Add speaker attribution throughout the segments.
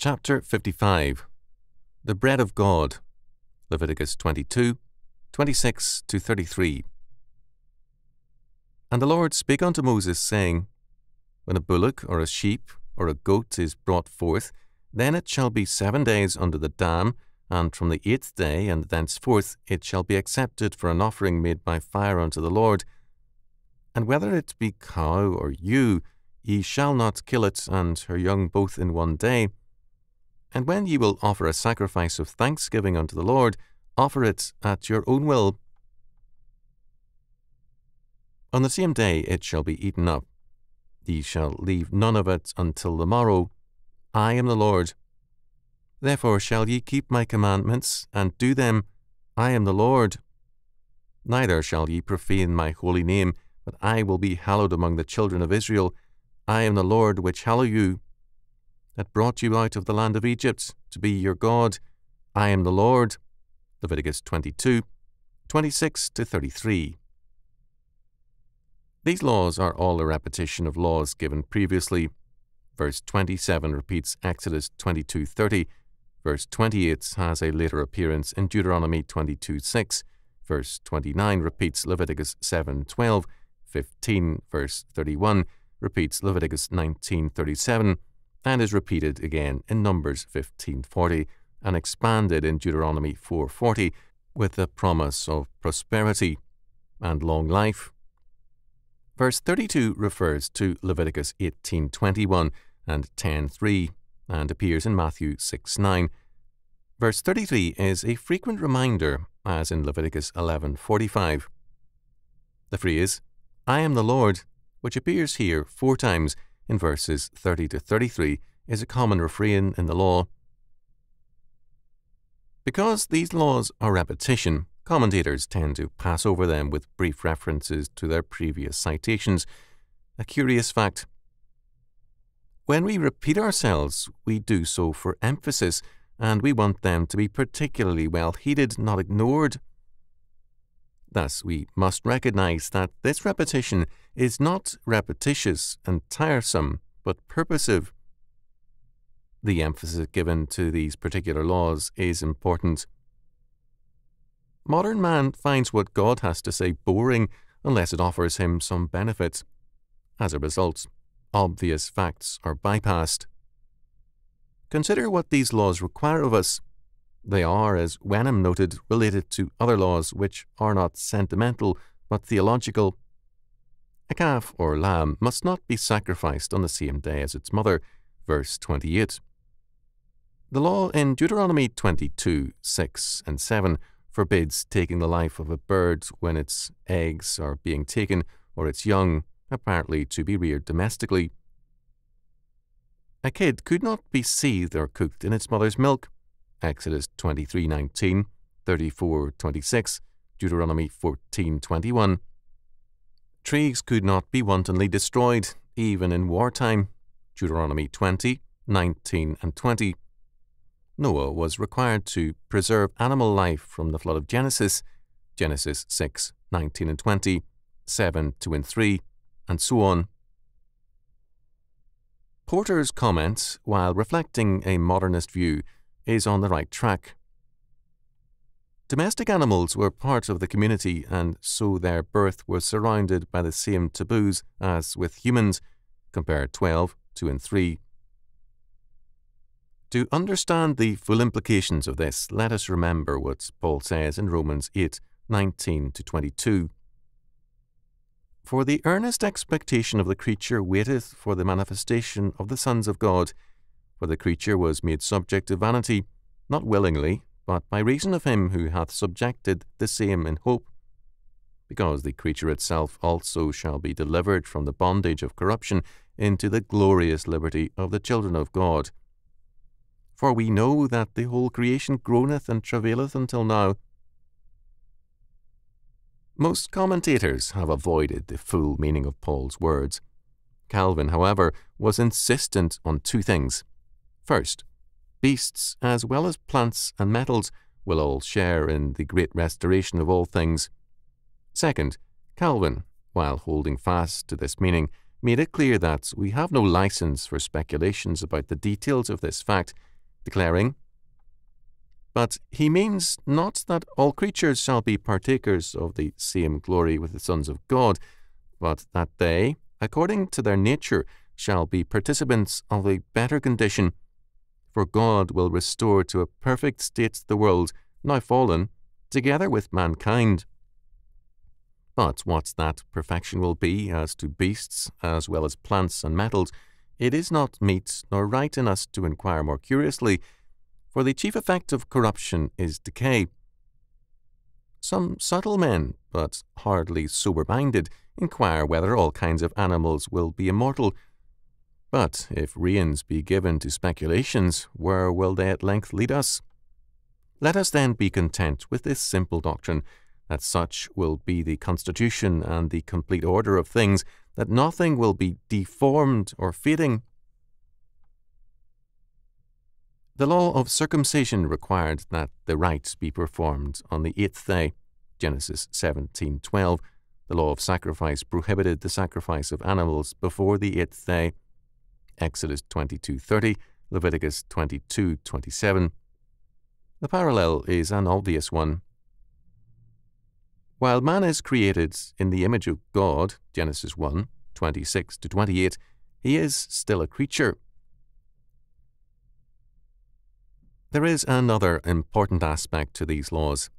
Speaker 1: Chapter 55. The Bread of God. Leviticus 22, 26-33. And the Lord spake unto Moses, saying, When a bullock or a sheep or a goat is brought forth, then it shall be 7 days under the dam, and from the 8th day and thenceforth it shall be accepted for an offering made by fire unto the Lord. And whether it be cow or ewe, ye shall not kill it and her young both in 1 day. And when ye will offer a sacrifice of thanksgiving unto the Lord, offer it at your own will. On the same day it shall be eaten up. Ye shall leave none of it until the morrow. I am the Lord. Therefore shall ye keep my commandments, and do them. I am the Lord. Neither shall ye profane my holy name, but I will be hallowed among the children of Israel. I am the Lord which hallow you, that brought you out of the land of Egypt, to be your God. I am the Lord. Leviticus 22, 26-33. These laws are all a repetition of laws given previously. Verse 27 repeats Exodus 22:30. Verse 28 has a later appearance in Deuteronomy 22:6. Verse 29 repeats Leviticus 7:12. 15, verse 31 repeats Leviticus 19:37, and is repeated again in Numbers 15:40 and expanded in Deuteronomy 4:40 with the promise of prosperity and long life. Verse 32 refers to Leviticus 18:21 and 10:3 and appears in Matthew 6:9. Verse 33 is a frequent reminder, as in Leviticus 11:45. The phrase, I am the Lord, which appears here 4 times in verses 30-33, is a common refrain in the law. Because these laws are repetition, commentators tend to pass over them with brief references to their previous citations. A curious fact. When we repeat ourselves, we do so for emphasis, and we want them to be particularly well heeded, not ignored. Thus, we must recognize that this repetition is not repetitious and tiresome, but purposive. The emphasis given to these particular laws is important. Modern man finds what God has to say boring unless it offers him some benefit. As a result, obvious facts are bypassed. Consider what these laws require of us. They are, as Wenham noted, related to other laws which are not sentimental but theological. A calf or lamb must not be sacrificed on the same day as its mother, verse 28. The law in Deuteronomy 22:6 and 7 forbids taking the life of a bird when its eggs are being taken or its young, apparently to be reared domestically. A kid could not be seethed or cooked in its mother's milk. Exodus 23:19, 34:26, Deuteronomy 14:21. Trees could not be wantonly destroyed, even in wartime. Deuteronomy 20:19 and 20. Noah was required to preserve animal life from the flood of Genesis. Genesis 6:19 and 20, 7:2 and 3, and so on. Porter's comment, while reflecting a modernist view, is on the right track. Domestic animals were part of the community, and so their birth was surrounded by the same taboos as with humans, compare 12:2 and 3. To understand the full implications of this, let us remember what Paul says in Romans 8:19-22. For the earnest expectation of the creature waiteth for the manifestation of the sons of God. For the creature was made subject to vanity, not willingly, but by reason of him who hath subjected the same in hope. Because the creature itself also shall be delivered from the bondage of corruption into the glorious liberty of the children of God. For we know that the whole creation groaneth and travaileth until now. Most commentators have avoided the full meaning of Paul's words. Calvin, however, was insistent on 2 things. First, beasts as well as plants and metals will all share in the great restoration of all things. Second, Calvin, while holding fast to this meaning, made it clear that we have no license for speculations about the details of this fact. declaring, "But he means not that all creatures shall be partakers of the same glory with the sons of God, but that they, according to their nature, shall be participants of a better condition. For God will restore to a perfect state the world, now fallen, together with mankind. But what that perfection will be as to beasts, as well as plants and metals, it is not meet nor right in us to inquire more curiously, for the chief effect of corruption is decay. Some subtle men, but hardly sober-minded, inquire whether all kinds of animals will be immortal. But if reins be given to speculations, where will they at length lead us? Let us then be content with this simple doctrine, that such will be the constitution and the complete order of things, that nothing will be deformed or fading. The law of circumcision required that the rite be performed on the 8th day, Genesis 17:12. The law of sacrifice prohibited the sacrifice of animals before the 8th day, Exodus 22:30, Leviticus 22:27. The parallel is an obvious one. While man is created in the image of God, Genesis 1:26-28, he is still a creature. There is another important aspect to these laws.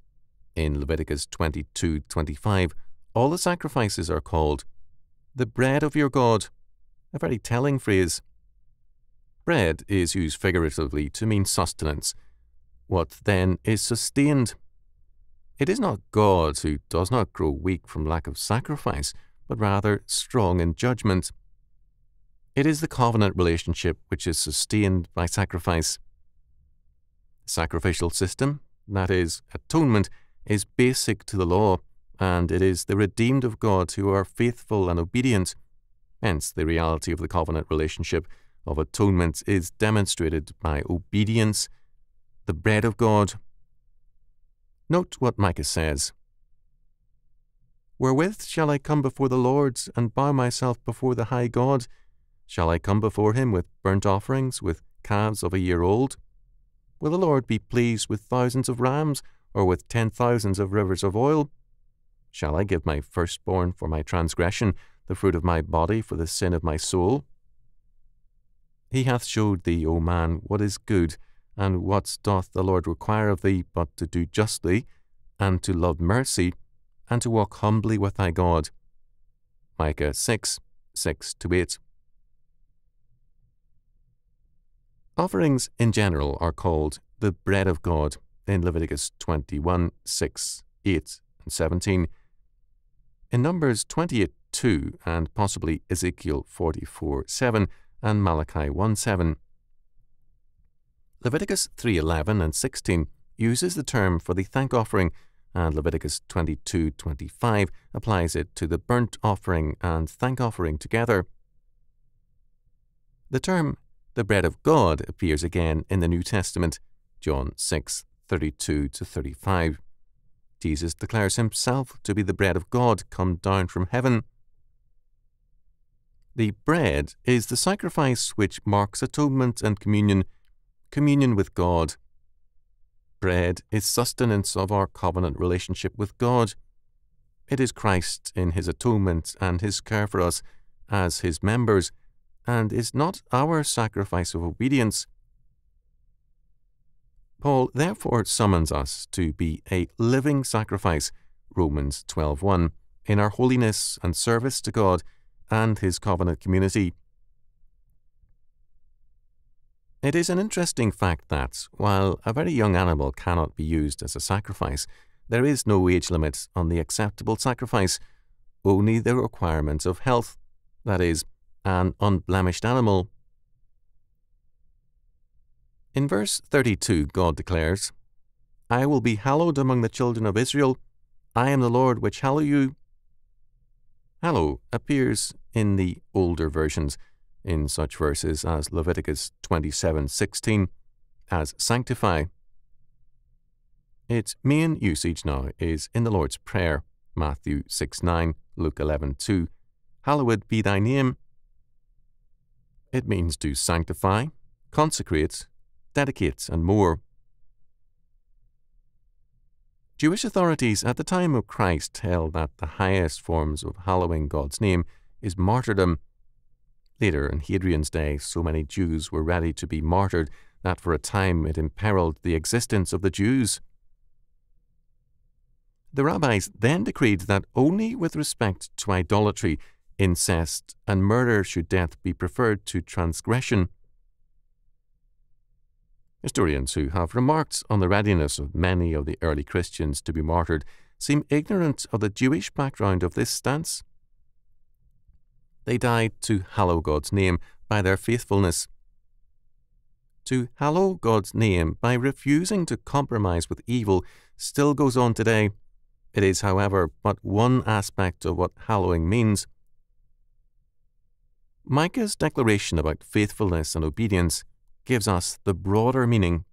Speaker 1: In Leviticus 22:25, all the sacrifices are called the bread of your God, a very telling phrase. Bread is used figuratively to mean sustenance. What then is sustained? It is not God who does not grow weak from lack of sacrifice, but rather strong in judgment. It is the covenant relationship which is sustained by sacrifice. The sacrificial system, that is, atonement, is basic to the law, and it is the redeemed of God who are faithful and obedient. Hence, the reality of the covenant relationship of atonement is demonstrated by obedience, the bread of God. Note what Micah says. Wherewith shall I come before the Lord, and bow myself before the high God? Shall I come before him with burnt offerings, with calves of a year old? Will the Lord be pleased with thousands of rams, or with 10,000s of rivers of oil? Shall I give my firstborn for my transgression, the fruit of my body for the sin of my soul? He hath showed thee, O man, what is good, and what doth the Lord require of thee, but to do justly, and to love mercy, and to walk humbly with thy God. Micah 6:6-8. Offerings in general are called the bread of God in Leviticus 21:6, 8, and 17. In Numbers 28:2 and possibly Ezekiel 44:7 and Malachi 1:7. Leviticus 3:11 and 16 uses the term for the thank offering, and Leviticus 22:25 applies it to the burnt offering and thank offering together. The term the bread of God appears again in the New Testament, John 6:32-35. Jesus declares himself to be the bread of God come down from heaven. The bread is the sacrifice which marks atonement and communion with God. Bread is sustenance of our covenant relationship with God. It is Christ in his atonement and his care for us as his members, and is not our sacrifice of obedience. Paul therefore summons us to be a living sacrifice, Romans 12:1, in our holiness and service to God and his covenant community. It is an interesting fact that, while a very young animal cannot be used as a sacrifice, there is no age limit on the acceptable sacrifice, only the requirement of health, that is, an unblemished animal. In verse 32, God declares, I will be hallowed among the children of Israel. I am the Lord which hallow you. Hallow appears in the older versions, in such verses as Leviticus 27:16, as sanctify. Its main usage now is in the Lord's Prayer, Matthew 6:9, Luke 11:2, Hallowed be thy name. It means to sanctify, consecrate, dedicate, and more. Jewish authorities at the time of Christ held that the highest forms of hallowing God's name is martyrdom. Later, in Hadrian's day, so many Jews were ready to be martyred that for a time it imperiled the existence of the Jews. The rabbis then decreed that only with respect to idolatry, incest, and murder should death be preferred to transgression. Historians who have remarked on the readiness of many of the early Christians to be martyred seem ignorant of the Jewish background of this stance. They died to hallow God's name by their faithfulness. To hallow God's name by refusing to compromise with evil still goes on today. It is, however, but one aspect of what hallowing means. Micah's declaration about faithfulness and obedience gives us the broader meaning.